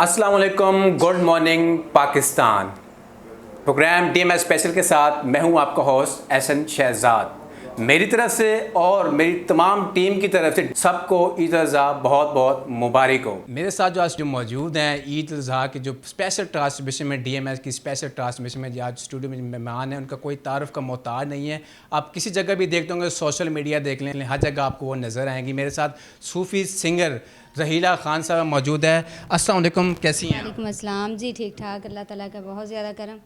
अस्सलाम वालेकुम, good morning Pakistan. Program DMS special के साथ मैं हूं आपका होस्ट एहसन शहजाद। मेरी तरफ से और मेरी तमाम टीम की तरफ से सबको ईद अज़हा बहुत बहुत मुबारक हो। मेरे साथ जो आज जो मौजूद हैं ईद अज़हा के जो स्पेशल ट्रांसमिशन में DMS की स्पेशल ट्रांसमिशन में जो आज स्टूडियो में मेहमान हैं, उनका कोई तारुफ का मोहताज नहीं है। आप किसी जगह भी देखते होंगे, सोशल मीडिया देख लें, हर जगह आपको वो नज़र आएंगी। मेरे साथ सूफ़ी सिंगर रहीला खान साहब मौजूद है। अस्सलाम वालेकुम, कैसी हैं? वालेकुम अस्सलाम जी, ठीक ठाक, अल्लाह ताला का बहुत ज़्यादा करम।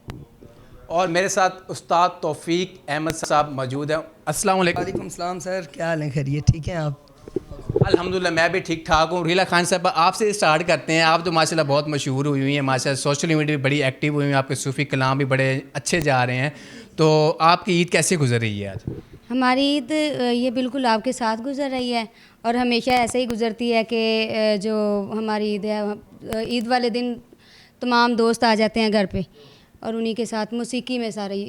और मेरे साथ उस्ताद तौफीक अहमद साहब मौजूद हैं। अस्सलाम वालेकुम। वालेकुम सलाम सर, क्या हाल है? खैरियत, ठीक हैं आप? अल्हम्दुलिल्लाह मैं भी ठीक ठाक हूँ। रहीला खान साहब, आपसे स्टार्ट करते हैं। आप तो माशाल्लाह बहुत मशहूर हुई हुई हैं, माशाल्लाह सोशल मीडिया भी बड़ी एक्टिव हुई हुई हैं, आपके सूफ़ी कलाम भी बड़े अच्छे जा रहे हैं। तो आपकी ईद कैसे गुजर रही है आज? हमारी ईद ये बिल्कुल आपके साथ गुजर रही है और हमेशा ऐसे ही गुजरती है कि जो हमारी ईद है, ईद वाले दिन तमाम दोस्त आ जाते हैं घर पे और उन्हीं के साथ मौसीकी में सारी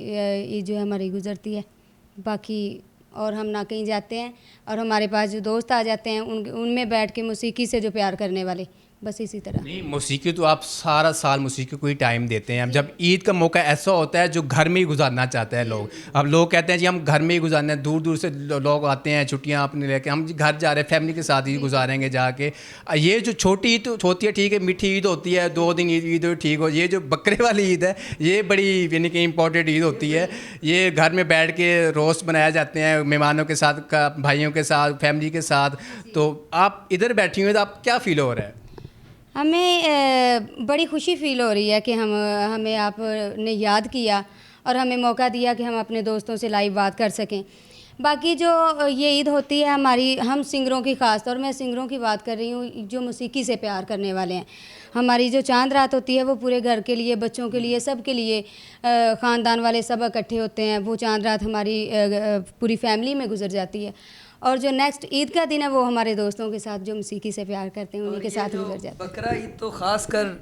ईद जो है हमारी गुजरती है। बाकी और हम ना कहीं जाते हैं और हमारे पास जो दोस्त आ जाते हैं उनमें बैठ के मौसीकी से जो प्यार करने वाले, बस इसी तरह। नहीं, मौसीकी तो आप सारा साल मौसीकी को ही टाइम देते हैं। अब जब ईद का मौका ऐसा होता है जो घर में ही गुजारना चाहते हैं लोग। अब लोग कहते हैं जी हम घर में ही गुजारना है, दूर दूर से लोग आते हैं छुट्टियां अपने लेके, हम घर जा रहे हैं फैमिली के साथ ही गुजारेंगे जाके। ये जो छोटी ईद होती है, ठीक है, मीठी ईद होती है, 2 दिन ईद ठीक हो। ये जो बकरे वाली ईद है ये बड़ी यानी कि इम्पोर्टेंट ईद होती है। ये घर में बैठ के रोस्ट बनाया जाते हैं मेहमानों के साथ, भाइयों के साथ, फैमिली के साथ। तो आप इधर बैठी हुई तो आप क्या फ़ील हो रहा है? हमें बड़ी खुशी फ़ील हो रही है कि हमें आपने याद किया और हमें मौका दिया कि हम अपने दोस्तों से लाइव बात कर सकें। बाकी जो ये ईद होती है हमारी, हम सिंगरों की ख़ास तौर मैं सिंगरों की बात कर रही हूँ जो मौसीकी से प्यार करने वाले हैं। हमारी जो चांद रात होती है वो पूरे घर के लिए, बच्चों के लिए, सब के लिए, ख़ानदान वाले सब इकट्ठे होते हैं। वो चांद रात हमारी पूरी फैमिली में गुजर जाती है और जो नेक्स्ट ईद का दिन है वो हमारे दोस्तों के साथ जो मौसीकी से प्यार करते हैं उन्हीं के साथ गुजर जाता है। बकरा ईद तो ख़ास कर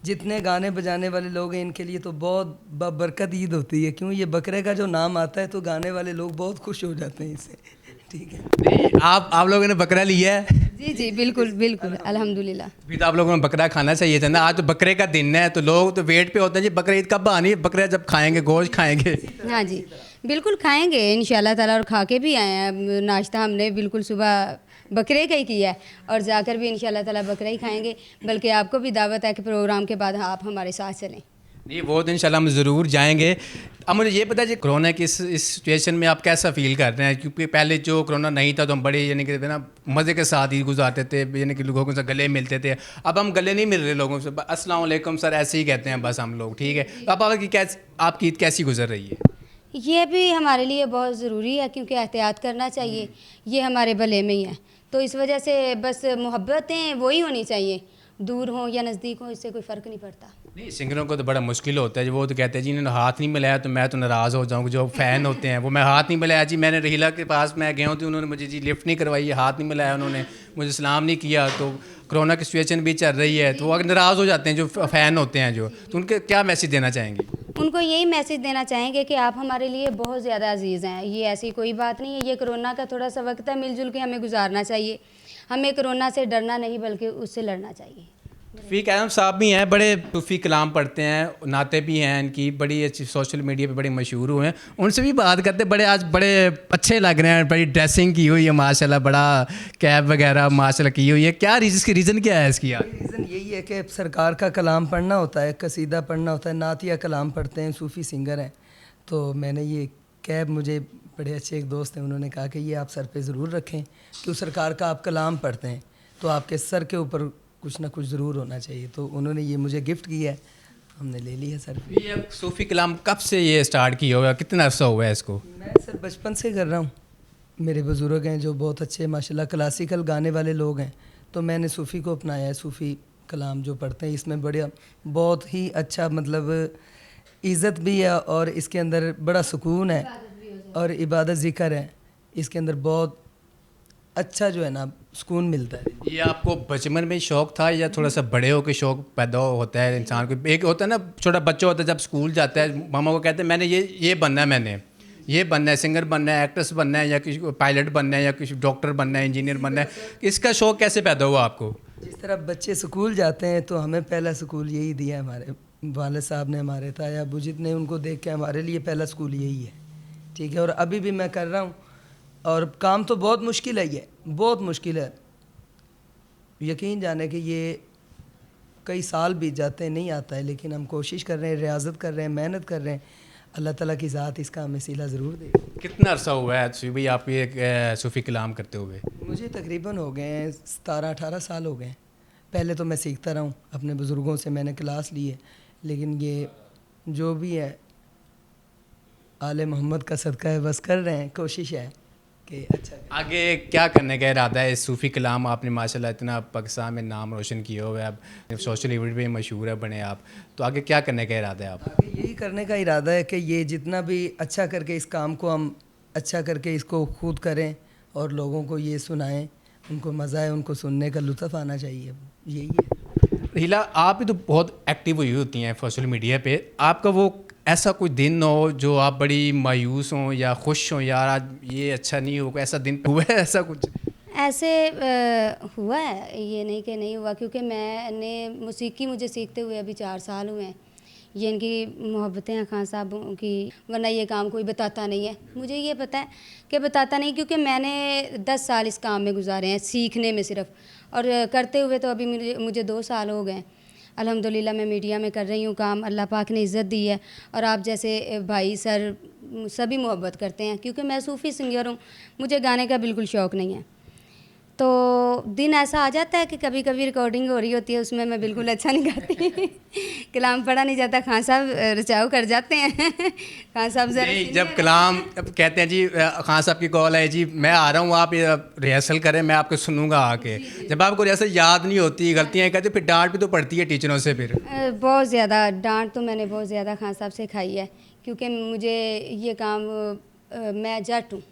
जितने गाने बजाने वाले लोग हैं इनके लिए तो बहुत बरकत ईद होती है। क्यों? ये बकरे का जो नाम आता है तो गाने वाले लोग बहुत खुश हो जाते हैं इससे। ठीक है, नहीं, आप लोगों ने बकरा लिया है? जी जी बिल्कुल बिल्कुल, अल्हम्दुलिल्लाह। फिर तो आप लोगों को बकरा खाना चाहिए था ना। आज तो बकरे का दिन है तो लोग तो वेट पे होते हैं जी बकरा ईद कब आनी है, बकरा जब खाएंगे, गोश्त खाएंगे। हाँ जी बिल्कुल खाएंगे इंशाल्लाह ताला, और खा के भी आए हैं। नाश्ता हमने बिल्कुल सुबह बकरे का ही किया है और जाकर भी इंशाल्लाह ताला बकरा ही खाएंगे। बल्कि आपको भी दावत है कि प्रोग्राम के बाद आप हमारे साथ चलें। नहीं, वो तो इंशाल्लाह हम ज़रूर जाएंगे। अब मुझे ये पता है जी कोरोना की इस सिचुएशन में आप कैसा फ़ील कर रहे हैं? क्योंकि पहले जो कोरोना नहीं था तो हम बड़े यानी कि ना मज़े के साथ ही गुजारते थे, यानी कि लोगों से गले मिलते थे। अब हम गले नहीं मिल रहे लोगों से, अस्सलाम वालेकुम सर ऐसे ही कहते हैं बस हम लोग। ठीक है, तो आपकी ईद कैसी गुजर रही है? ये भी हमारे लिए बहुत ज़रूरी है क्योंकि एहतियात करना चाहिए, ये हमारे भले में ही है। तो इस वजह से बस मोहब्बतें वही होनी चाहिए, दूर हों या नज़दीक हों, इससे कोई फ़र्क नहीं पड़ता। नहीं, सिंगरों को तो बड़ा मुश्किल होता है। वो तो कहते हैं जी इन्होंने हाथ नहीं मिलाया तो मैं तो नाराज़ हो जाऊँगा। जो फ़ैन होते हैं वो, मैं हाथ नहीं मिलाया जी, मैंने रहीला के पास मैं गया हूँ तो उन्होंने मुझे जी लिफ्ट नहीं करवाई, हाथ नहीं मिलाया, उन्होंने मुझे सलाम नहीं किया। तो कोरोना की सिचुएशन भी चल रही है तो वो नाराज़ हो जाते हैं जो फ़ैन होते हैं जो। तो उनके क्या मैसेज देना चाहेंगे? उनको यही मैसेज देना चाहेंगे कि आप हमारे लिए बहुत ज़्यादा अजीज़ हैं। ये ऐसी कोई बात नहीं है, ये कोरोना का थोड़ा सा वक्त है, मिलजुल के हमें गुजारना चाहिए। हमें कोरोना से डरना नहीं बल्कि उससे लड़ना चाहिए। रफ़ीक आलम साहब भी हैं, बड़े सूफ़ी कलाम पढ़ते हैं, नाते भी हैं इनकी, बड़ी अच्छी सोशल मीडिया पे बड़े मशहूर हुए हैं। उनसे भी बात करते, बड़े आज बड़े अच्छे लग रहे हैं, बड़ी ड्रेसिंग की हुई है माशाल्लाह, बड़ा कैप वगैरह माशाल्लाह की हुई है। क्या इसकी रीज़न क्या है इसकी यार? रीज़न यही है कि सरकार का कलाम पढ़ना होता है, कसीदा पढ़ना होता है, नातिया कलाम पढ़ते हैं, सूफ़ी सिंगर हैं। तो मैंने ये कैप, मुझे बड़े अच्छे एक दोस्त हैं, उन्होंने कहा कि ये आप सर पे ज़रूर रखें, क्यों सरकार का आप कलाम पढ़ते हैं तो आपके सर के ऊपर कुछ ना कुछ ज़रूर होना चाहिए। तो उन्होंने ये मुझे गिफ्ट किया है, हमने ले लिया सर पे। ये सूफ़ी कलाम कब से ये स्टार्ट किया हुआ, कितना अर्सा हुआ है इसको? मैं सर बचपन से कर रहा हूँ। मेरे बुज़ुर्ग हैं जो बहुत अच्छे माशाल्लाह क्लासिकल गाने वाले लोग हैं, तो मैंने सूफ़ी को अपनाया है। सूफ़ी कलाम जो पढ़ते हैं इसमें बढ़िया, बहुत ही अच्छा, मतलब इज़्ज़त भी है और इसके अंदर बड़ा सुकून है और इबादत ज़िक्र है। इसके अंदर बहुत अच्छा जो है ना सुकून मिलता है। ये आपको बचपन में शौक़ था या थोड़ा सा बड़े होकर शौक़ पैदा होता है इंसान को? एक होता है ना, छोटा बच्चा होता है जब स्कूल जाता है, मामा को कहते हैं मैंने ये बनना है, मैंने ये बनना है, सिंगर बनना है, एक्ट्रेस बनना है, या किसी को पायलट बनना है, या किसी डॉक्टर बनना है, इंजीनियर बनना है। इसका शौक़ कैसे पैदा हुआ आपको? जिस तरह बच्चे स्कूल जाते हैं तो हमें पहला स्कूल यही दिया, हमारे वालिद साहब ने, हमारे ताया बुजित ने, उनको देख के हमारे लिए पहला स्कूल यही है। ठीक है, और अभी भी मैं कर रहा हूँ और काम तो बहुत मुश्किल है, ये बहुत मुश्किल है। यकीन जाने कि ये कई साल बीत जाते हैं, नहीं आता है, लेकिन हम कोशिश कर रहे हैं, रियाजत कर रहे हैं, मेहनत कर रहे हैं। अल्लाह ताला की ज़ात इसका हमें सिला ज़रूर दे। कितना अरसा हुआ है भाई आप ये सूफ़ी कलाम करते हुए? मुझे तकरीबन हो गए हैं 17-18 साल हो गए हैं। पहले तो मैं सीखता रहा हूँ, अपने बुज़ुर्गों से मैंने क्लास ली है, लेकिन ये जो भी है आले मोहम्मद का सदका है, बस कर रहे हैं, कोशिश है कि अच्छा। आगे क्या करने का इरादा है? सूफ़ी कलाम आपने माशाल्लाह इतना पाकिस्तान में नाम रोशन किया हुआ है, अब सोशल इवेंट पे मशहूर है बने आप, तो आगे क्या करने का इरादा है आप? आगे यही करने का इरादा है कि ये जितना भी अच्छा करके इस काम को हम अच्छा करके इसको खुद करें और लोगों को ये सुनाएं, उनको मज़ा है, उनको सुनने का लुत्फ़ आना चाहिए, यही है। हिला, आप भी तो बहुत एक्टिव हुई होती हैं सोशल मीडिया पे, आपका वो ऐसा कोई दिन हो जो आप बड़ी मायूस हों या खुश हों, यार आज ये अच्छा नहीं होगा, ऐसा दिन हुआ है ऐसा कुछ? ऐसे हुआ है, ये नहीं कि नहीं हुआ, क्योंकि मैंने मौसीकी मुझे सीखते हुए अभी 4 साल हुए हैं। ये इनकी मोहब्बतें हैं खान साहब की, वरना ये काम कोई बताता नहीं है। मुझे ये पता है कि बताता नहीं, क्योंकि मैंने 10 साल इस काम में गुजारे हैं, सीखने में सिर्फ, और करते हुए तो अभी मुझे 2 साल हो गए। अल्हम्दुलिल्लाह मैं मीडिया में कर रही हूँ काम, अल्लाह पाक ने इज़्ज़त दी है, और आप जैसे भाई सर सभी मोहब्बत करते हैं, क्योंकि मैं सूफ़ी सिंगर हूँ, मुझे गाने का बिल्कुल शौक़ नहीं है। तो दिन ऐसा आ जाता है कि कभी कभी रिकॉर्डिंग हो रही होती है, उसमें मैं बिल्कुल अच्छा नहीं गाती कलाम पढ़ा नहीं जाता, खान साहब रचाव कर जाते हैं खान साहब नहीं, जब कलाम कहते हैं जी खान साहब की कॉल है जी मैं आ रहा हूँ, आप रिहर्सल करें, मैं आपको सुनूंगा आके, जब आपको रिहर्सल याद नहीं होती, गलतियाँ कहते, फिर डांट भी तो पड़ती है टीचरों से। फिर बहुत ज़्यादा डांट तो मैंने बहुत ज़्यादा खान साहब से खाई है, क्योंकि मुझे ये काम, मैं जट हूँ,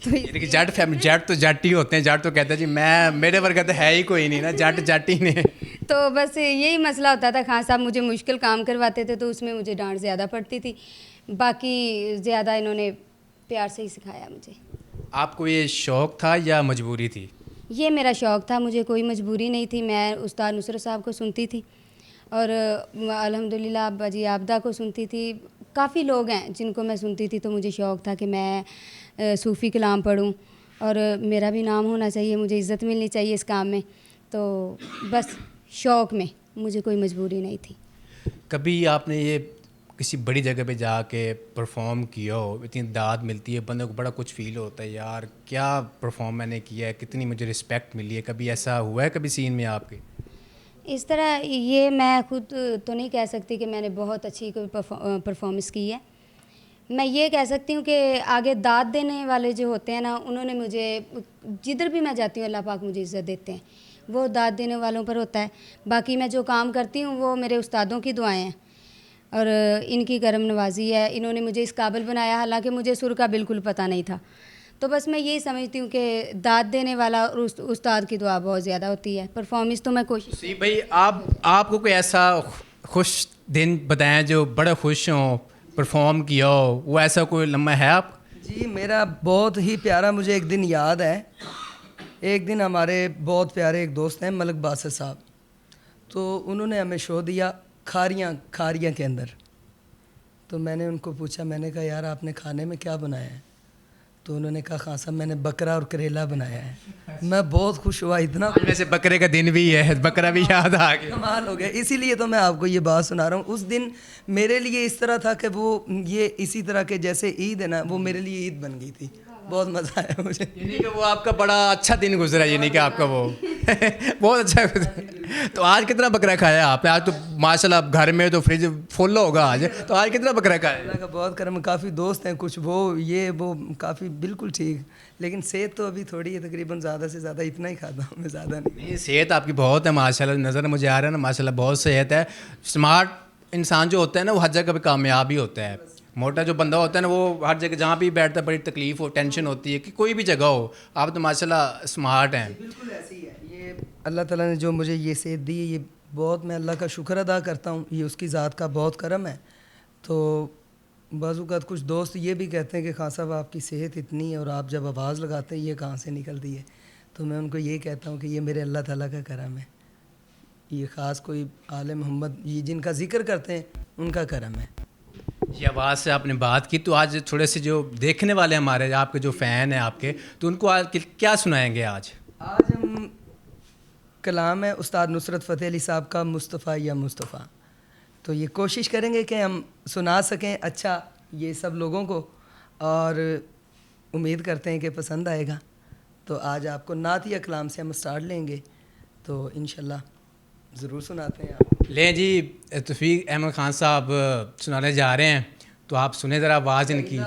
तो देखिए जट तो जट ही होते हैं, जट तो कहते हैं जी मैं, मेरे वर्ग तो है ही कोई नहीं ना, जट ही ने। तो बस यही मसला होता था, खान साहब मुझे मुश्किल काम करवाते थे तो उसमें मुझे डांट ज़्यादा पड़ती थी, बाकी ज़्यादा इन्होंने प्यार से ही सिखाया मुझे। आपको ये शौक़ था या मजबूरी थी? ये मेरा शौक़ था, मुझे कोई मजबूरी नहीं थी। मैं उस्ताद नुसरत साहब को सुनती थी और अल्हम्दुलिल्लाह बाजी आबदा को सुनती थी, काफ़ी लोग हैं जिनको मैं सुनती थी, तो मुझे शौक़ था कि मैं सूफ़ी कलाम पढ़ूं और मेरा भी नाम होना चाहिए, मुझे इज़्ज़त मिलनी चाहिए इस काम में, तो बस शौक़ में, मुझे कोई मजबूरी नहीं थी। कभी आपने ये किसी बड़ी जगह पे जाके परफॉर्म किया हो, इतनी दाद मिलती है बंदे को, बड़ा कुछ फील होता है, यार क्या परफॉर्म मैंने किया है, कितनी मुझे रिस्पेक्ट मिली है, कभी ऐसा हुआ है कभी सीन में आपके? इस तरह ये मैं खुद तो नहीं कह सकती कि मैंने बहुत अच्छी कोई परफॉर्मेंस की है। मैं ये कह सकती हूँ कि आगे दाद देने वाले जो होते हैं ना, उन्होंने मुझे, जिधर भी मैं जाती हूँ अल्लाह पाक मुझे इज़्ज़त देते हैं, वो दाद देने वालों पर होता है। बाकी मैं जो काम करती हूँ वो मेरे उस्तादों की दुआएं हैं और इनकी करम नवाजी है, इन्होंने मुझे इस काबिल बनाया, हालांकि मुझे सुर का बिल्कुल पता नहीं था। तो बस मैं यही समझती हूँ कि दाद देने वाला और उस्ताद की दुआ बहुत ज़्यादा होती है। परफॉर्मेंस तो मैं कोशिश। सी भाई, आपको कोई ऐसा खुश दिन बताएं जो बड़ा खुश हो, परफॉर्म किया हो, वो ऐसा कोई लम्हा है आप? जी, मेरा बहुत ही प्यारा मुझे एक दिन याद है। एक दिन हमारे बहुत प्यारे एक दोस्त हैं मलिक बासर साहब, तो उन्होंने हमें शो दिया खारियाँ के अंदर। तो मैंने उनको पूछा, मैंने कहा यार आपने खाने में क्या बनाया है? तो उन्होंने कहा खान साहब मैंने बकरा और करेला बनाया है। मैं बहुत खुश हुआ, इतना आज वैसे बकरे का दिन भी है, बकरा भी याद आ गया। कमाल हो गया। इसीलिए तो मैं आपको ये बात सुना रहा हूँ। उस दिन मेरे लिए इस तरह था कि वो ये इसी तरह के जैसे ईद है ना, वो मेरे लिए ईद बन गई थी। बहुत मज़ा आया मुझे। यानी कि वो आपका बड़ा अच्छा दिन गुजरा, यानी कि आपका वो बहुत अच्छा गुजरा। तो आज कितना बकरा खाया आपने? आज तो माशाल्लाह घर में तो फ्रिज फुल होगा आज, तो आज कितना बकरा खाया? अल्लाह का बहुत करम, काफ़ी दोस्त हैं, कुछ वो काफ़ी बिल्कुल ठीक, लेकिन सेहत तो अभी थोड़ी है, तकरीबन ज़्यादा से ज़्यादा इतना ही खाता हूँ मैं, ज़्यादा नहीं। सेहत आपकी बहुत है माशाल्लाह, नज़र मुझे आ रहा है ना माशाल्लाह, बहुत सेहत है। स्मार्ट इंसान जो होता है ना वो हर जगह पे कामयाब ही होता है। मोटा जो बंदा होता है ना वो हर जगह जहाँ भी बैठता है बड़ी तकलीफ़ हो, टेंशन होती है कि कोई भी जगह हो। आप तो माशाल्लाह स्मार्ट हैं। बिल्कुल ऐसी ही है। ये अल्लाह ताला ने जो मुझे ये सेहत दी है, ये बहुत मैं अल्लाह का शुक्र अदा करता हूँ। ये उसकी ज़ात का बहुत करम है। तो बाज़-औक़ात कुछ दोस्त ये भी कहते हैं कि खान साहब आपकी सेहत इतनी है और आप जब आवाज़ लगाते हैं ये कहाँ से निकलती है? तो मैं उनको ये कहता हूँ कि ये मेरे अल्लाह ताला का करम है। ये ख़ास कोई आले मोहम्मद ये जिनका ज़िक्र करते हैं उनका करम है। ये आवाज़ से आपने बात की, तो आज थोड़े से जो देखने वाले हमारे आपके जो फ़ैन हैं आपके, तो उनको आज क्या सुनाएंगे? आज हम कलाम है उस्ताद नुसरत फ़तेह अली साहब का मुस्तफ़ा या मुस्तफ़ा। तो ये कोशिश करेंगे कि हम सुना सकें अच्छा ये सब लोगों को, और उम्मीद करते हैं कि पसंद आएगा। तो आज आपको नात या कलाम से हम स्टार्ट लेंगे, तो इंशाल्लाह ज़रूर सुनाते हैं आप। लें जी, तौफीक अहमद ख़ान साहब सुनाने जा रहे हैं, तो आप सुने ज़रा आवाज़ इनकी।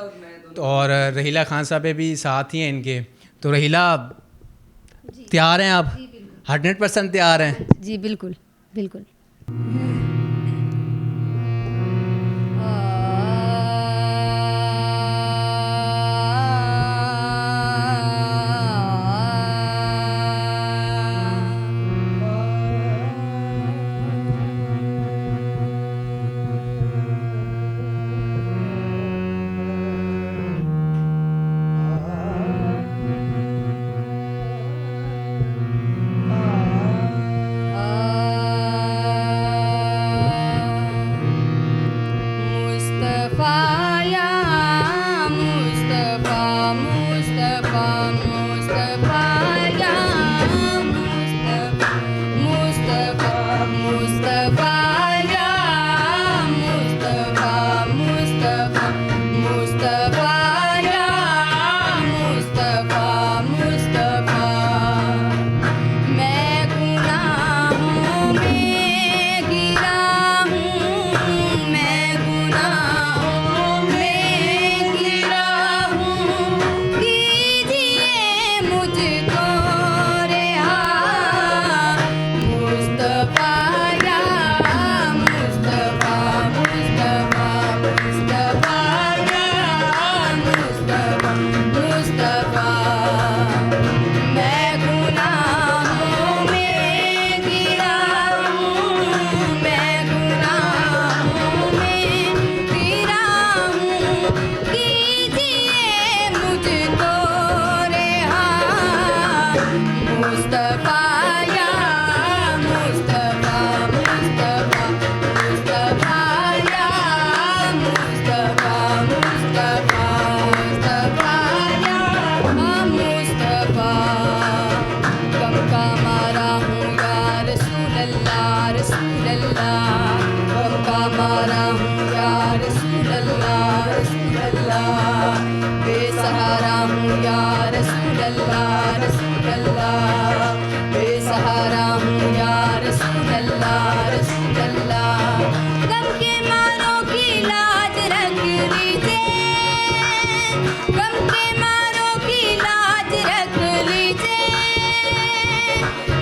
तो और रहीला खान साहब भी साथ ही हैं इनके। तो रहीला तैयार हैं आप? 100% तैयार हैं? जी बिल्कुल बिल्कुल।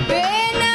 बेना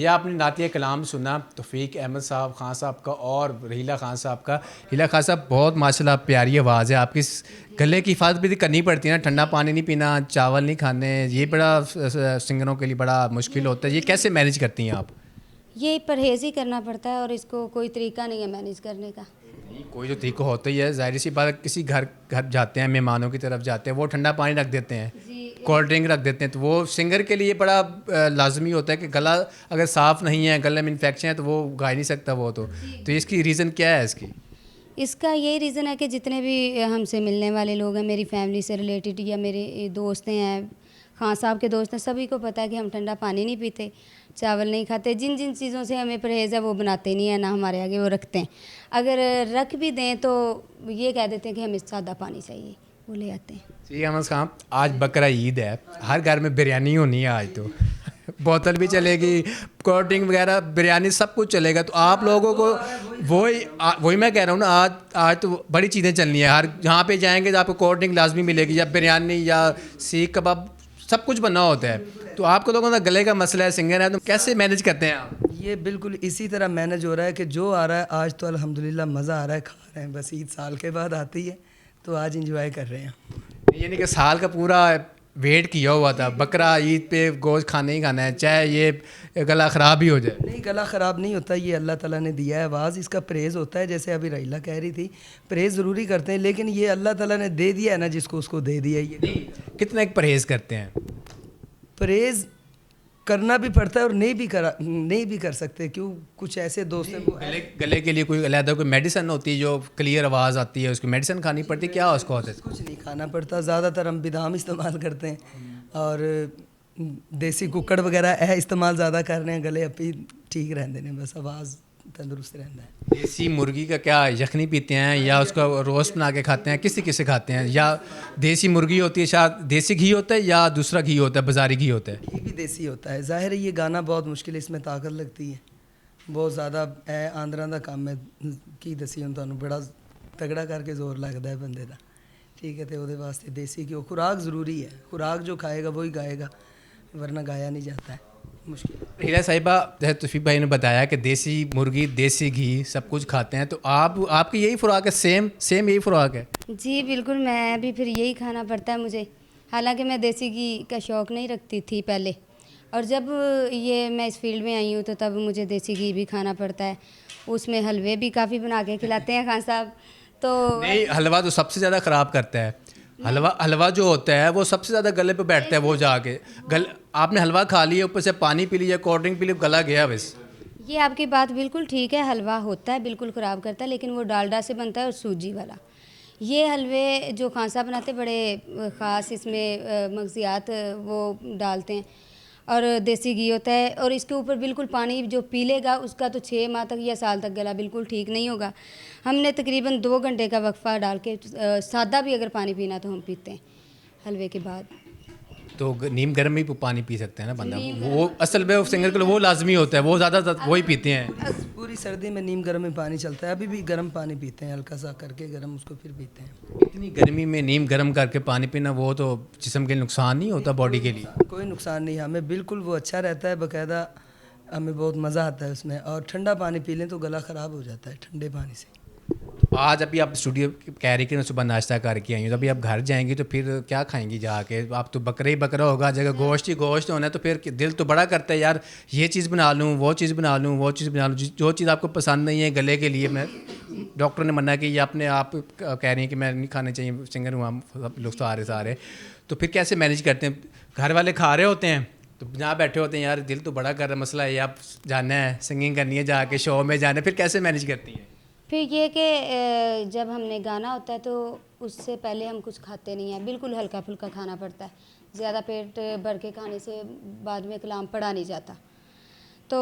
ये आपने नातिया कलाम सुना तौफीक अहमद साहब खान साहब का और रहीला खान साहब का। रहीला खान साहब बहुत माशाल्लाह प्यारी आवाज़ है आपकी। गले की हिफाजत भी करनी पड़ती है ना, ठंडा पानी नहीं पीना, चावल नहीं खाने, ये बड़ा सिंगरों के लिए बड़ा मुश्किल होता है। ये कैसे मैनेज करती हैं आप? ये परहेज़ ही करना पड़ता है और इसको कोई तरीका नहीं है मैनेज करने का। कोई जो तरीका होता ही है, जाहिर सी बात, किसी घर घर जाते हैं, मेहमानों की तरफ जाते हैं, वो ठंडा पानी रख देते हैं, कोल्ड ड्रिंक रख देते हैं, तो वो सिंगर के लिए बड़ा लाजमी होता है कि गला अगर साफ़ नहीं है, गले में इन्फेक्शन है, तो वो गा ही नहीं सकता वो तो इसकी रीज़न क्या है इसकी? इसका यही रीज़न है कि जितने भी हमसे मिलने वाले लोग हैं, मेरी फैमिली से रिलेटेड या मेरे दोस्त हैं, खान साहब के दोस्त हैं, सभी को पता है कि हम ठंडा पानी नहीं पीते, चावल नहीं खाते, जिन जिन चीज़ों से हमें परहेज़ है वो बनाते नहीं है, ना हमारे आगे वो रखते हैं। अगर रख भी दें तो ये कह देते हैं कि हमें सादा पानी चाहिए, वो ले आते हैं। जी अहमद खान, आज बकरा ईद है, हर घर में बिरयानी होनी है आज तो बोतल भी चलेगी, कोल्ड ड्रिंक वगैरह, बिरयानी, सब कुछ चलेगा। तो आप लोगों को वही मैं कह रहा हूँ ना, आज तो बड़ी चीज़ें चलनी है। हर जहाँ पे जाएंगे तो आपको कोल्ड ड्रिंक लाजमी मिलेगी, या बिरयानी या सीख कबाब, सब कुछ बनना होता है। तो आपको लोगों का गले का मसला है, सिंगर है, तो कैसे मैनेज करते हैं आप? ये बिल्कुल इसी तरह मैनेज हो रहा है कि जो आ रहा है आज तो अल्हम्दुलिल्लाह मज़ा आ रहा है, खा रहे हैं। बस ईद साल के बाद आती है तो आज इंजॉय कर रहे हैं। यानी कि साल का पूरा वेट किया हुआ था, बकरा ईद पे गोश्त खाना ही खाना है, चाहे ये गला ख़राब ही हो जाए। नहीं, गला ख़राब नहीं होता, ये अल्लाह ताला ने दिया है आवाज़, इसका परहेज़ होता है। जैसे अभी रहीला कह रही थी, परहेज़ ज़रूरी करते हैं, लेकिन ये अल्लाह ताला ने दे दिया है ना जिसको, उसको दे दिया। ये कितना एक परहेज़ करते हैं? परहेज़ करना भी पड़ता है और नहीं भी कर सकते। क्यों, कुछ ऐसे दोस्त हैं गले के लिए कोई अलग कोई मेडिसिन होती है जो क्लियर आवाज़ आती है, उसकी मेडिसिन खानी पड़ती है, क्या उसको होता है? कुछ नहीं खाना पड़ता, ज़्यादातर हम बिदाम इस्तेमाल करते हैं और देसी कुकड़ वगैरह इस्तेमाल ज़्यादा कर रहे हैं। गले अपी ठीक रहते हैं, बस आवाज़ तंदुरुस्त रहता है। देसी मुर्गी का क्या यखनी पीते हैं या उसका रोस्ट बना के खाते हैं, किसे खाते हैं? या देसी मुर्गी होती है, शायद देसी घी होता है या दूसरा घी होता है, बाज़ारी घी होता है? घी भी देसी होता है। ज़ाहिर है ये गाना बहुत मुश्किल है, इसमें ताकत लगती है बहुत ज़्यादा। आंध्रा का काम है की दसी हूँ तुहानू, बड़ा तगड़ा करके जोर लगता है बंदे का, ठीक है। तो वो वास्ते देसी घी, खुराक ज़रूरी है, खुराक जो खाएगा वही गाएगा, वरना गाया नहीं जाता है, मुश्किल। रहीला साहिबा, जैसे तौफीक भाई ने बताया कि देसी मुर्गी, देसी घी सब कुछ खाते हैं, तो आपकी यही खुराक है? सेम यही खुराक है? जी बिल्कुल, मैं भी फिर यही खाना पड़ता है मुझे। हालांकि मैं देसी घी का शौक़ नहीं रखती थी पहले, और जब ये मैं इस फील्ड में आई हूँ तो तब मुझे देसी घी भी खाना पड़ता है। उसमें हलवे भी काफ़ी बना के खिलाते हैं खान साहब। तो नहीं, हलवा तो सबसे ज़्यादा ख़राब करता है। हलवा जो होता है वो सबसे ज़्यादा गले पे बैठता है, वो जाके आपने हलवा खा लिया, ऊपर से पानी पी लिया, कोल्ड ड्रिंक पी लिया, गला गया बस। ये आपकी बात बिल्कुल ठीक है, हलवा होता है, बिल्कुल ख़राब करता है, लेकिन वो डालडा से बनता है और सूजी वाला। ये हलवे जो खान साहब बनाते बड़े ख़ास, इसमें मगज़ियात वो डालते हैं और देसी घी होता है, और इसके ऊपर बिल्कुल पानी जो पी लेगा उसका तो 6 माह तक या साल तक गला बिल्कुल ठीक नहीं होगा। हमने तकरीबन 2 घंटे का वक्फ़ा डाल के सादा भी अगर पानी पीना तो हम पीते हैं हलवे के बाद। तो नीम गर्म में भी पानी पी सकते हैं ना बंदा, वो असल में सिंगर के लिए वो लाजमी होता है, वो ज़्यादा वही पीते हैं। पूरी सर्दी में नीम गर्म में पानी चलता है, अभी भी गर्म पानी पीते हैं, हल्का सा करके गर्म, उसको फिर पीते हैं। इतनी गर्मी में नीम गर्म करके पानी पीना, वो तो जिस्म के लिए नुकसान नहीं होता, बॉडी के लिए कोई नुकसान नहीं, हमें बिल्कुल वो अच्छा रहता है, बाकायदा हमें बहुत मज़ा आता है उसमें। और ठंडा पानी पी लें तो गला ख़राब हो जाता है ठंडे पानी से। आज अभी आप स्टूडियो कह रही कि सुबह नाश्ता करके आई हूँ, तो अभी आप घर जाएंगी तो फिर क्या खाएंगी जाके? आप तो बकरा ही बकरा होगा, जगह गोश्त ही गोश्त होना है, तो फिर दिल तो बड़ा करता है यार, ये चीज़ बना लूँ, वो चीज़ बना लूँ, वो चीज़ बना लूँ। जो चीज़ आपको पसंद नहीं है गले के लिए, मैं डॉक्टर ने मना की, आप कह रही हैं कि मैं नहीं खाने चाहिए, सिंगर हूँ हम सब लोग सारे, तो फिर कैसे मैनेज करते हैं? घर वाले खा रहे होते हैं तो जहाँ बैठे होते हैं, यार दिल तो बड़ा कर रहा, मसला है आप जाना है, सिंगिंग करनी है, जाके शो में जाना है, फिर कैसे मैनेज करती हैं? फिर ये कि जब हमने गाना होता है तो उससे पहले हम कुछ खाते नहीं हैं, बिल्कुल हल्का फुल्का खाना पड़ता है। ज़्यादा पेट भर के खाने से बाद में कलाम पढ़ा नहीं जाता, तो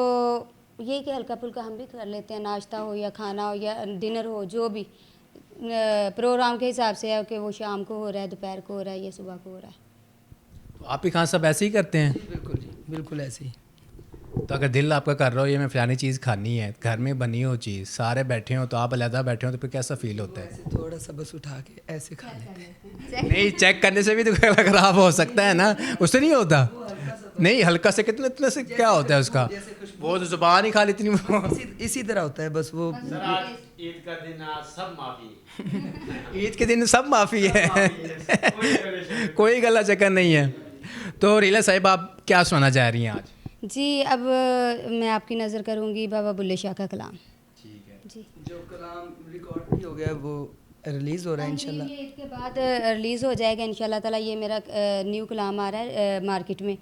ये कि हल्का फुल्का हम भी कर लेते हैं, नाश्ता हो या खाना हो या डिनर हो, जो भी प्रोग्राम के हिसाब से है कि वो शाम को हो रहा है, दोपहर को हो रहा है या सुबह को हो रहा है। तो आप ही खान साहब ऐसे ही करते हैं? बिल्कुल जी, बिल्कुल ऐसे ही। तो अगर दिल आपका कर रहा हो ये मैं फलानी चीज़ खानी है, घर में बनी हो चीज़, सारे बैठे हो तो आप अलहदा बैठे हो तो फिर कैसा फील होता है? ऐसे थोड़ा सा बस उठा के ऐसे खा लेते हैं। नहीं, चेक करने से भी तो गला खराब हो सकता है ना, उससे नहीं होता? नहीं, हल्का से कितने इतने से क्या होता है उसका? वो तो जुबान ही खा लेती नहीं। इसी तरह होता है बस वो। ईद का दिन आज सब माफी। ईद के दिन सब माफ़ी है, कोई गला चक्कर नहीं है। तो रीला साहिब आप क्या सुनाना चाह रही हैं आज? जी, अब मैं आपकी नज़र करूँगी बाबा बुल्ले शाह का कलाम। ठीक है। जी, जो कलाम रिकॉर्ड भी हो गया वो रिलीज़ हो रहा है इंशाल्लाह। ये ईद के बाद रिलीज़ हो जाएगा इंशाल्लाह ताला। ये मेरा न्यू कलाम आ रहा है मार्केट में,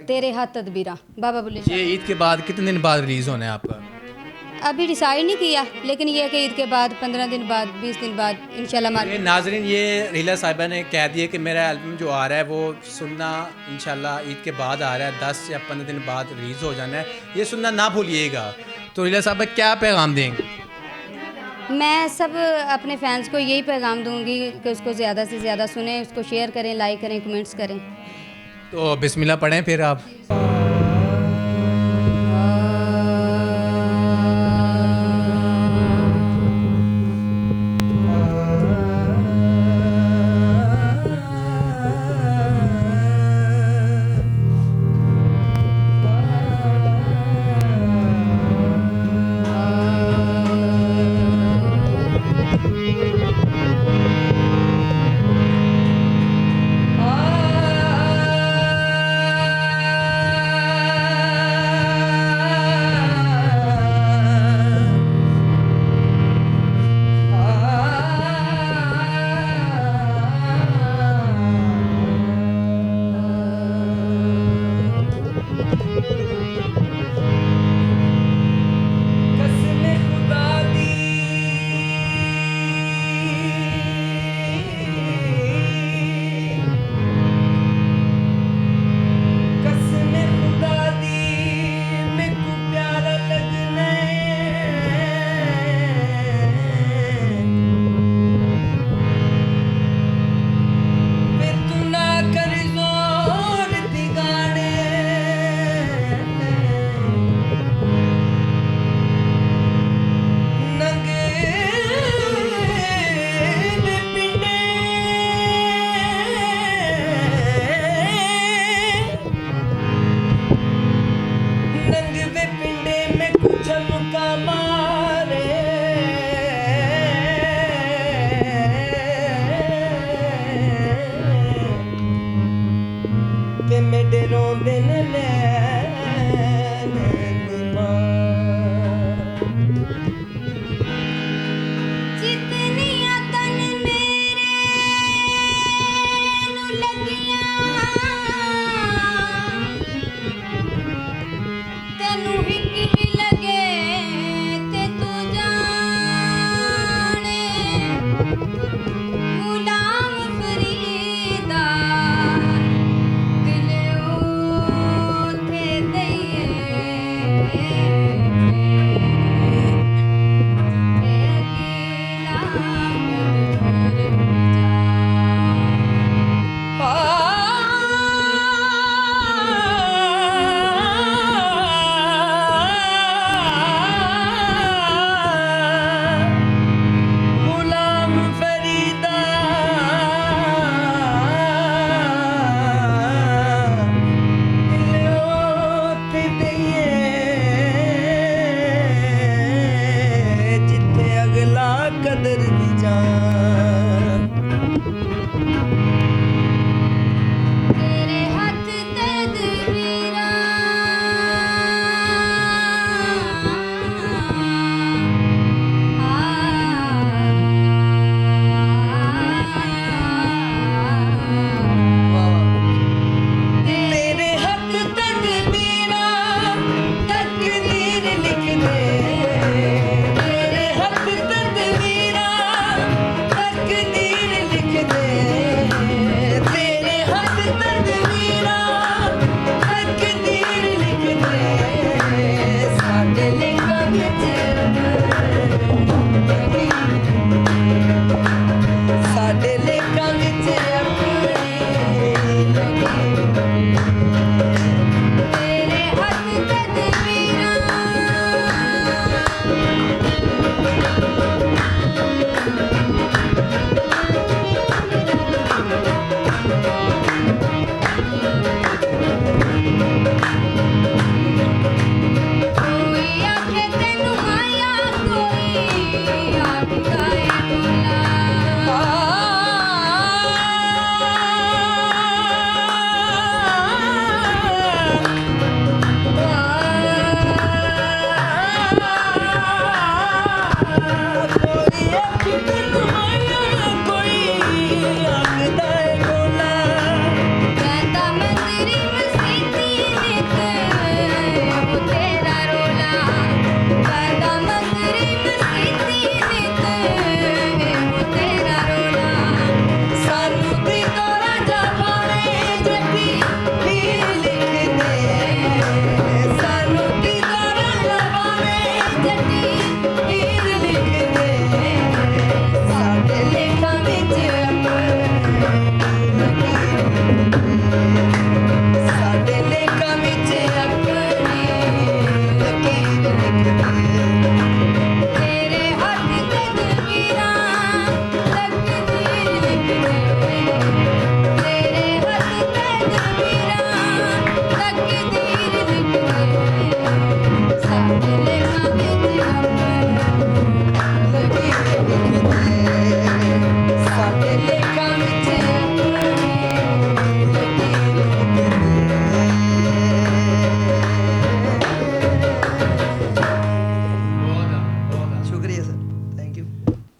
तेरे हाथ तदबीरा, बाबा बुल्ले शाह। ये ईद के बाद कितने दिन बाद रिलीज़ होना है आपका? अभी डिसाइड नहीं किया, लेकिन ये है कि ईद के बाद 15 दिन बाद 20 दिन बाद इंशाल्लाह ये मार्केट। नाजरीन, ये रीला साहिबा ने कह दिया कि मेरा एल्बम जो आ रहा है वो सुनना इंशाल्लाह ईद के बाद आ रहा है, 10 या 15 दिन बाद रिलीज़ हो जाना है, ये सुनना ना भूलिएगा। तो रीला साहिबा क्या पैगाम देंगे? मैं सब अपने फैंस को यही पैगाम दूंगी कि उसको ज़्यादा से ज़्यादा सुने, उसको शेयर करें, लाइक करें, कमेंट्स करें। तो बिस्मिल्लाह पढ़ें फिर आप।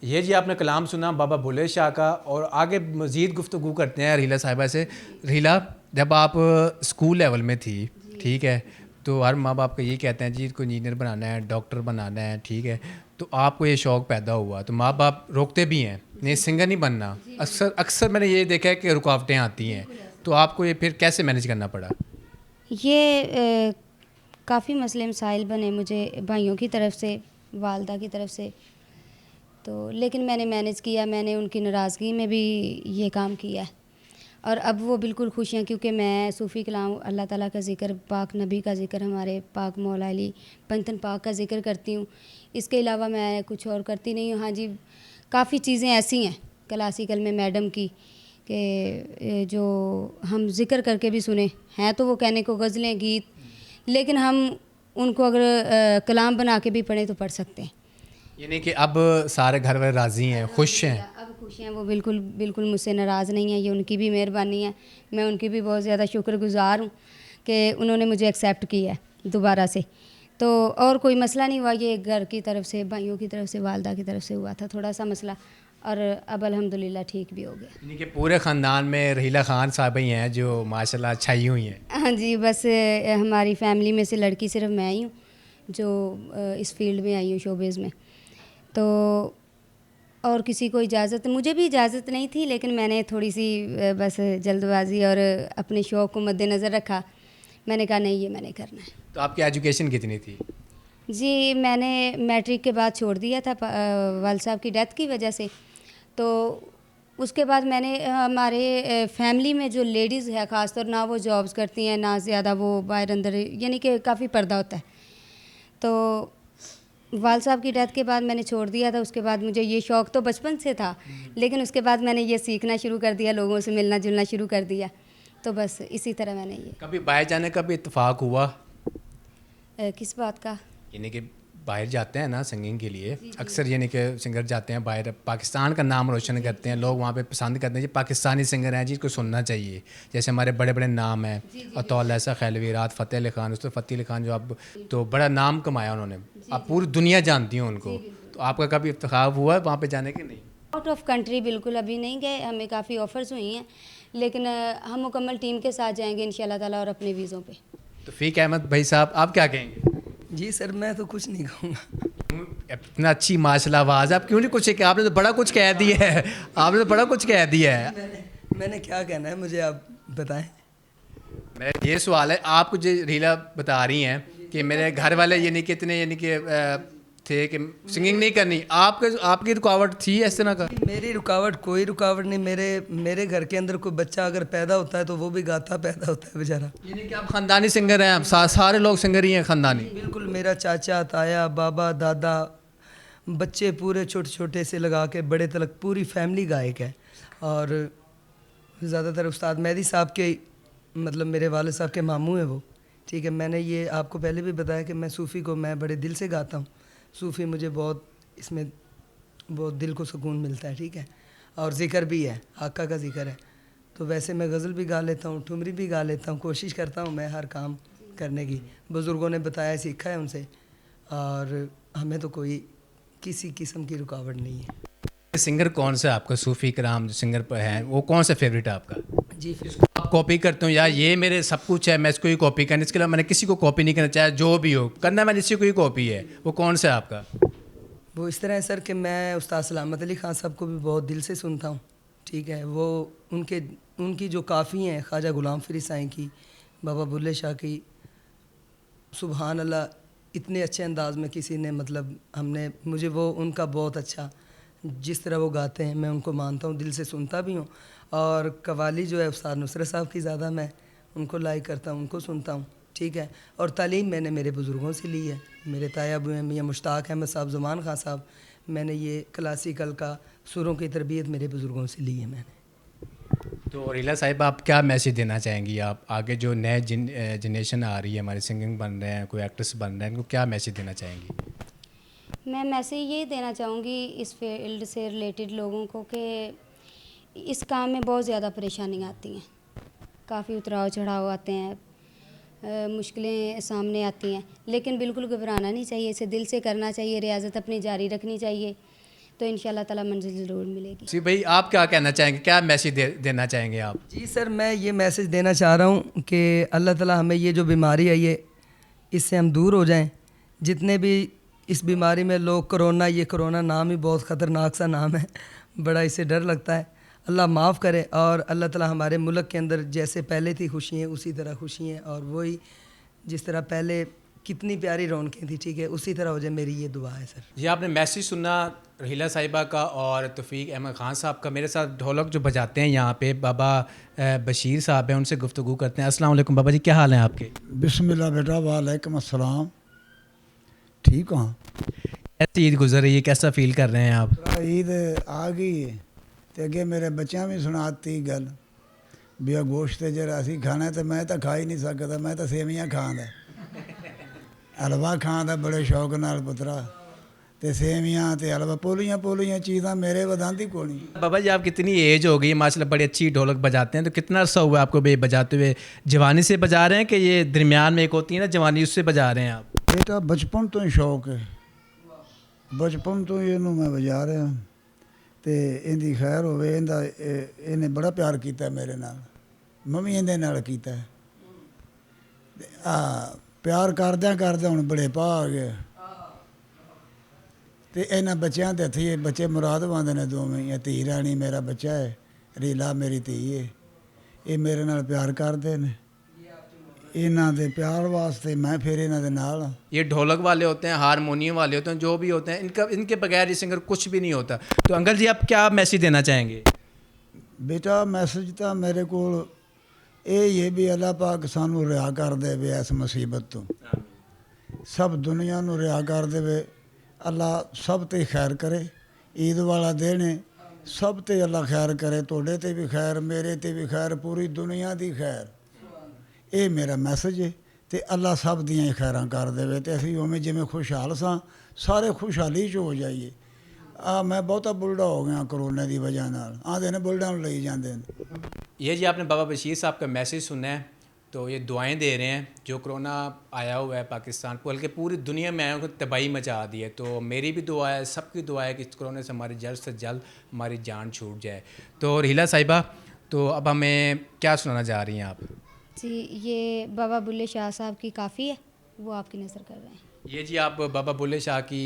ये जी आपने कलाम सुना बाबा बुल्ले शाह का, और आगे मज़ीद गुफ्तगू करते हैं रहीला साहिबा से। रहीला, जब आप स्कूल लेवल में थी, ठीक है, तो हर माँ बाप का यही कहते हैं जी इसको इंजीनियर बनाना है, डॉक्टर बनाना है, ठीक है, तो आपको ये शौक़ पैदा हुआ, तो माँ बाप रोकते भी हैं, नहीं सिंगर नहीं बनना। अक्सर मैंने ये देखा है कि रुकावटें आती हैं, तो आपको ये फिर कैसे मैनेज करना पड़ा? ये काफ़ी मसले मसाइल बने मुझे भाइयों की तरफ से, वालदा की तरफ से, तो लेकिन मैंने मैनेज किया। मैंने उनकी नाराज़गी में भी ये काम किया है, और अब वो बिल्कुल खुश हैं, क्योंकि मैं सूफ़ी कलाम, अल्लाह ताला का ज़िक्र, पाक नबी का ज़िक्र, हमारे पाक मौला अली पंथन पाक का ज़िक्र करती हूँ। इसके अलावा मैं कुछ और करती नहीं हूँ। हाँ जी, काफ़ी चीज़ें ऐसी हैं क्लासिकल में मैडम की कि जो हम ज़िक्र करके भी सुने हैं, तो वो कहने को गज़लें, गीत, लेकिन हम उनको अगर कलाम बना के भी पढ़ें तो पढ़ सकते हैं। यानी कि अब सारे घर वाले राज़ी हैं, खुश हैं? अब खुश हैं, वो बिल्कुल बिल्कुल मुझसे नाराज़ नहीं है। ये उनकी भी मेहरबानी है, मैं उनकी भी बहुत ज़्यादा शुक्रगुज़ार हूँ कि उन्होंने मुझे एक्सेप्ट किया है दोबारा से। तो और कोई मसला नहीं हुआ, ये घर की तरफ से, भाइयों की तरफ से, वालदा की तरफ से हुआ था थोड़ा सा मसला, और अब अल्हम्दुलिल्लाह ठीक भी हो गया। यानी कि पूरे ख़ानदान में रहीला ख़ान साहब ही हैं जो माशाल्लाह छाई हुई हैं। हाँ जी, बस हमारी फैमिली में से लड़की सिर्फ मैं ही हूँ जो इस फील्ड में आई हूँ, शोबिज़ में। तो और किसी को इजाज़त, मुझे भी इजाज़त नहीं थी, लेकिन मैंने थोड़ी सी बस जल्दबाजी और अपने शौक़ को मद्देनज़र रखा। मैंने कहा नहीं, ये मैंने करना है। तो आपकी एजुकेशन कितनी थी? जी, मैंने मैट्रिक के बाद छोड़ दिया था वाल साहब की डेथ की वजह से। तो उसके बाद मैंने, हमारे फैमिली में जो लेडीज़ है ख़ास तौर, ना वो जॉब्स करती हैं, ना ज़्यादा वो बाहर अंदर, यानी कि काफ़ी पर्दा होता है। तो वाल साहब की डेथ के बाद मैंने छोड़ दिया था। उसके बाद मुझे ये शौक़ तो बचपन से था, लेकिन उसके बाद मैंने ये सीखना शुरू कर दिया, लोगों से मिलना जुलना शुरू कर दिया। तो बस इसी तरह मैंने ये। कभी बाहर जाने का भी इत्तेफाक हुआ? किस बात का? यानी कि बाहर जाते हैं ना सिंगिंग के लिए, अक्सर यानी कि सिंगर जाते हैं बाहर, पाकिस्तान का नाम रोशन करते हैं, लोग वहाँ पे पसंद करते हैं जी पाकिस्तानी सिंगर हैं जी, इसको सुनना चाहिए। जैसे हमारे बड़े बड़े नाम हैं, अतौल ऐसा खैलवी, रात फ़तेह अली ख़ान, उसको फ़तेह अली ख़ान जो अब तो बड़ा नाम कमाया उन्होंने, अब पूरी दुनिया जानती है उनको। तो आपका कभी इत्तेफाक हुआ है वहाँ पर जाने के? नहीं, आउट ऑफ कंट्री बिल्कुल अभी नहीं गए। हमें काफ़ी ऑफ़र्स हुई हैं, लेकिन हम मुकम्मल टीम के साथ जाएंगे इंशाल्लाह ताला, और अपने वीज़ों पे। तो फ़ीक अहमद भाई साहब, आप क्या कहेंगे? जी सर, मैं तो कुछ नहीं कहूँगा। इतना अच्छी माशाल्लाह आवाज़, आप क्यों नहीं कुछ कहा? आपने तो बड़ा कुछ कह दिया है, आपने तो बड़ा कुछ कह दिया है। मैंने क्या कहना है, मुझे आप बताएं। मेरा ये सवाल है, आपको जो रीला बता रही हैं कि मेरे घर वाले यानी कि इतने यानी कि थे कि सिंगिंग नहीं करनी, आपकी रुकावट थी इस तरह का? मेरी रुकावट कोई रुकावट नहीं। मेरे घर के अंदर कोई बच्चा अगर पैदा होता है तो वो भी गाता पैदा होता है बेचारा। यानी कि आप ख़ानदानी सिंगर हैं, सारे लोग सिंगर ही हैं ख़ानदानी? बिल्कुल, मेरा चाचा, ताया, बाबा, दादा, बच्चे पूरे छोटे छोटे से लगा के बड़े तक पूरी फैमिली गायक है। और ज़्यादातर उस्ताद मेहदी साहब के, मतलब मेरे वाले साहब के मामू हैं वो, ठीक है। मैंने ये आपको पहले भी बताया कि मैं सूफ़ी को मैं बड़े दिल से गाता हूँ। सूफ़ी मुझे बहुत इसमें बहुत दिल को सुकून मिलता है, ठीक है। और ज़िक्र भी है, आका का ज़िक्र है। तो वैसे मैं गज़ल भी गा लेता हूँ, ठुमरी भी गा लेता हूँ, कोशिश करता हूँ मैं हर काम करने की। बुज़ुर्गों ने बताया, सीखा है उनसे, और हमें तो कोई किसी किस्म की रुकावट नहीं है। सिंगर कौन सा आपका, सूफ़ी कराम जो सिंगर पर हैं, वो कौन सा फेवरेट है आपका? जी, फिर आप कॉपी करते हो यार, ये मेरे सब कुछ है, मैं इसको ही कॉपी करना, इसके अलावा मैंने किसी को कॉपी नहीं करना, चाहे जो भी हो करना, मैंने इसी को ही कॉपी है, वो कौन सा है आपका? वो इस तरह है सर कि मैं उस्ताद सलामत अली ख़ान साहब को भी बहुत दिल से सुनता हूँ, ठीक है। वो उनकी जो काफ़ी हैं, ख्वाजा गुलाम फ़रीद साईं की, बाबा बुल्ले शाह की, सुबहान अल्लाह, इतने अच्छे अंदाज में किसी ने, मतलब हमने, मुझे वो उनका बहुत अच्छा, जिस तरह वो गाते हैं मैं उनको मानता हूँ, दिल से सुनता भी हूँ। और कवाली जो है उस्ताद नुसरत साहब की ज़्यादा मैं उनको लाइक करता हूँ, उनको सुनता हूँ, ठीक है। और तालीम मैंने मेरे बुज़ुर्गों से ली है, मेरे ताया अबू हैं मियाँ मुश्ताक अहमद साहब, ज़ुमान खां साहब, मैंने ये क्लासिकल का सुरों की तरबियत मेरे बुज़ुर्गों से ली है मैंने। तो रीला साहिबा, आप क्या मैसेज देना चाहेंगी? आप आगे जो नए जनरेशन आ रही है, हमारे सिंगिंग बन रहे हैं, कोई एक्ट्रेस बन रहे हैं, इनको क्या मैसेज देना चाहेंगी? मैं मैसेज ये देना चाहूँगी इस फील्ड से रिलेटेड लोगों को कि इस काम में बहुत ज़्यादा परेशानियाँ आती हैं, काफ़ी उतराव चढ़ाव आते हैं, मुश्किलें सामने आती हैं, लेकिन बिल्कुल घबराना नहीं चाहिए, इसे दिल से करना चाहिए, रियाज़त अपनी जारी रखनी चाहिए, तो इंशाल्लाह ताला मंजिल ज़रूर मिलेगी। जी भाई, आप क्या कहना चाहेंगे, क्या मैसेज देना चाहेंगे आप? जी सर, मैं ये मैसेज देना चाह रहा हूँ कि अल्लाह ताला हमें ये जो बीमारी है, ये इससे हम दूर हो जाएं। जितने भी इस बीमारी में लोग, कोरोना, ये कोरोना नाम ही बहुत ख़तरनाक सा नाम है, बड़ा इससे डर लगता है। अल्लाह माफ़ करे, और अल्लाह ताला हमारे मुल्क के अंदर जैसे पहले थी खुशियाँ, उसी तरह खुशियाँ, और वही जिस तरह पहले कितनी प्यारी रौनकें थी, ठीक है, उसी तरह हो जाए, मेरी ये दुआ है सर। ये आपने मैसेज सुना रहीला साहिबा का और तौफीक अहमद ख़ान साहब का। मेरे साथ ढोलक जो बजाते हैं यहाँ पे बाबा बशीर साहब हैं, उनसे गुफ्तगू करते हैं। अस्सलाम वालेकुम बाबा जी, क्या हाल है आपके? बिस्मिल्लाह बेटा, वालेकुम अस्सलाम। ठीक हो? कैसी ईद गुजर रही है, कैसा फील कर रहे हैं आप? ईद आ गई है तो अगे मेरे बच्चों भी सुनाती गल भी आ गोश्त जरा असी खाना है, तो मैं तो खा ही नहीं सकता, मैं तो सेवियाँ खांदा, हलवा खांदा बड़े शौक नाल पुत्रा, ते सेवियाँ ते हलवा, पोलियां चीज़ां मेरे वधांदी कोनी। बाबा जी, आप कितनी एज हो गई माशाल्लाह, बड़ी अच्छी ढोलक बजाते हैं, तो कितना अर्सा हुआ आपको बे बजाते हुए? जवानी से बजा रहे हैं कि ये दरमियान में एक होती है ना जवानी, उससे बजा रहे हैं आप? बेटा बचपन तो ही शौक है, बचपन तो ही इनू मैं बजा रहा, तो इनकी खैर होवे, इन्हें बड़ा प्यार किया मेरे नाल, मैं भी इहदे नाल कीता है। प्यार करद्या करद्या हुण बड़े पा आ गए, तो इन्हां बच्चों के हथी बच्चे मुरादबाद ने दोवें, या धी रानी मेरा बच्चा है, रीला मेरी धी है, ये मेरे नाल प्यार करते हैं, इन्हां दे प्यार वास्ते मैं फिर इन्हां दे नाल हां। ये ढोलक वाले होते हैं, हारमोनियम वाले होते हैं, जो भी होते हैं, इनके बगैर ये सिंगर कुछ भी नहीं होता। तो अंकल जी, आप क्या मैसेज देना चाहेंगे? बेटा मैसेज तो मेरे को ये भी अल्लाह पाक सानू रिहा कर देवे इस मुसीबत तो, सब दुनिया नू रिहा कर देवे, अल्लाह सब ते खैर करे। ईद वाला दिन है, सब ते अल्लाह खैर करे, तोड़े ते भी खैर, मेरे ते भी खैर, पूरी दुनिया दी खैर, ये मेरा मैसेज है। तो अल्लाह सब दियां ही खैरां कर देवे, तो असीं उवें जिवें खुशहाल सां, सारे खुशहाली च हो जाइए। मैं बहुता बुलडा हो गया कोरोना की वजह नाल, आंदे ने बुलडा नूं लई जांदे ने। ये जी आपने बाबा बशीर साहब का मैसेज सुना है, तो ये दुआएं दे रहे हैं, जो कोरोना आया हुआ है पाकिस्तान को, बल्कि पूरी दुनिया में आया हुआ, तबाही मचा दी है। तो मेरी भी दुआ है, सबकी दुआ है कि इस कोरोना से हमारी जल्द से जल्द हमारी जान छूट जाए। तो रहीला साहिबा, तो अब हमें क्या सुनाना चाह रही हैं आप? जी, ये बाबा बुल्ले शाह साहब की काफ़ी है, वो आपकी नज़र कर रहे हैं। ये जी आप बाबा बुल्ले शाह की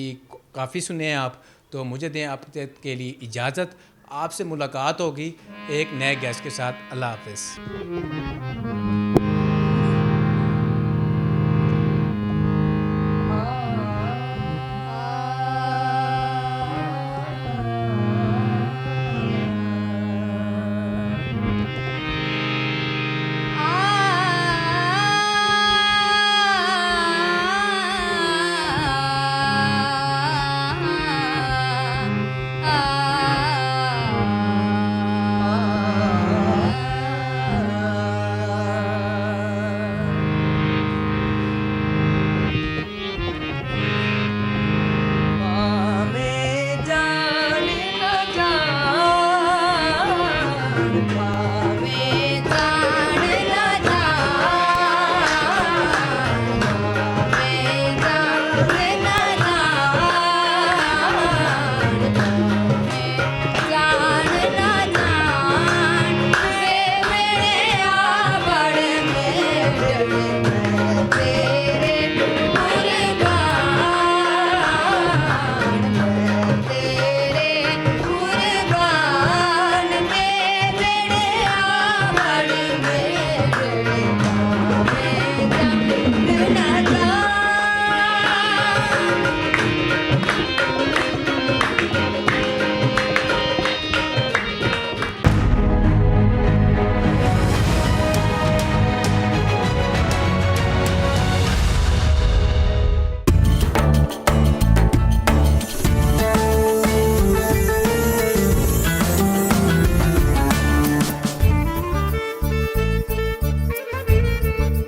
काफ़ी सुने हैं आप, तो मुझे दें आपके लिए इजाज़त। आपसे मुलाकात होगी एक नए गेस्ट के साथ। अल्लाह हाफ़िज़।